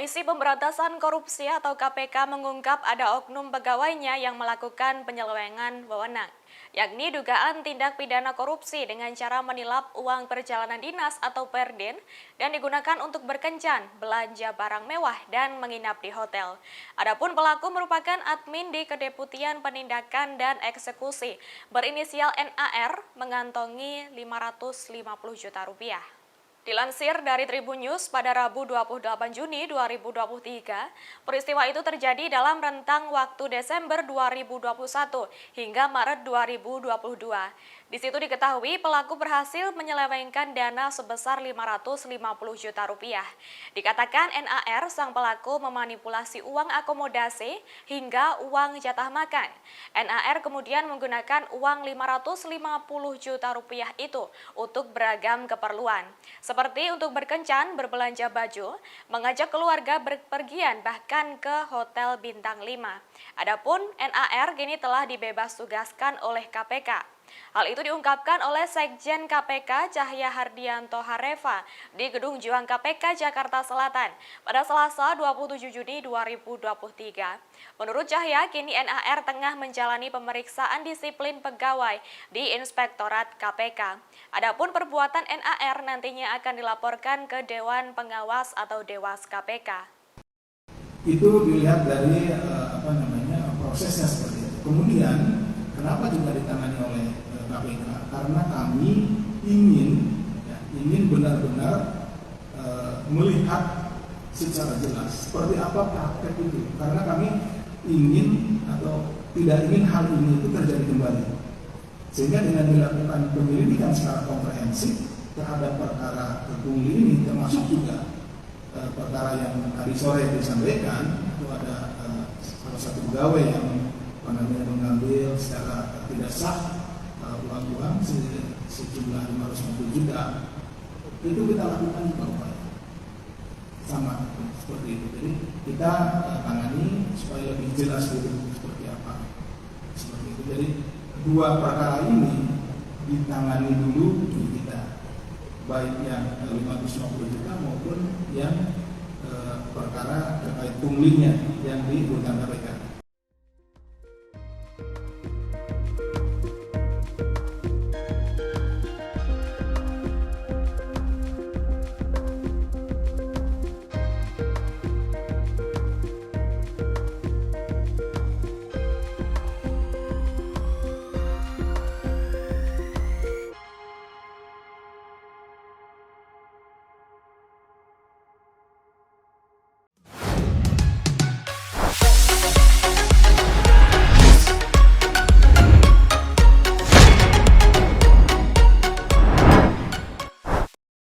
Komisi Pemberantasan Korupsi atau KPK mengungkap ada oknum pegawainya yang melakukan penyelewengan wewenang, yakni dugaan tindak pidana korupsi dengan cara menilap uang perjalanan dinas atau perden dan digunakan untuk berkencan, belanja barang mewah, dan menginap di hotel. Adapun pelaku merupakan admin di Kedeputian Penindakan dan Eksekusi berinisial NAR mengantongi Rp550 juta. Dilansir dari Tribun News pada Rabu 28 Juni 2023, peristiwa itu terjadi dalam rentang waktu Desember 2021 hingga Maret 2022. Di situ diketahui pelaku berhasil menyelewengkan dana sebesar Rp550 juta. Dikatakan NAR sang pelaku memanipulasi uang akomodasi hingga uang jatah makan. NAR kemudian menggunakan uang Rp550 juta itu untuk beragam keperluan, seperti untuk berkencan, berbelanja baju, mengajak keluarga berpergian bahkan ke hotel bintang 5. Adapun NAR kini telah dibebas tugaskan oleh KPK. Hal itu diungkapkan oleh Sekjen KPK Cahya Hardianto Hareva di Gedung Juang KPK Jakarta Selatan pada Selasa 27 Juni 2023. Menurut Cahya, kini NAR tengah menjalani pemeriksaan disiplin pegawai di Inspektorat KPK. Adapun perbuatan NAR nantinya akan dilaporkan ke Dewan Pengawas atau Dewas KPK. Itu dilihat dari prosesnya seperti itu. Kemudian kenapa juga ditangani oleh KPK? Karena kami ingin benar-benar melihat secara jelas seperti apa praktek itu. Karena kami ingin atau tidak ingin hal ini itu terjadi kembali. Sehingga dengan dilakukan penyelidikan secara komprehensif terhadap perkara pungli ini, termasuk juga perkara yang tadi sore disampaikan, itu ada salah satu pegawai yang mengambil secara tidak sah uang sejumlah Rp550 juta. Itu kita lakukan juga upaya sama seperti itu. Jadi kita tangani supaya lebih jelas dulu seperti apa. Seperti itu. Jadi dua perkara ini ditangani dulu di kita, baik yang Rp550 juta maupun yang perkara terkait punglinya yang di rutan KPK.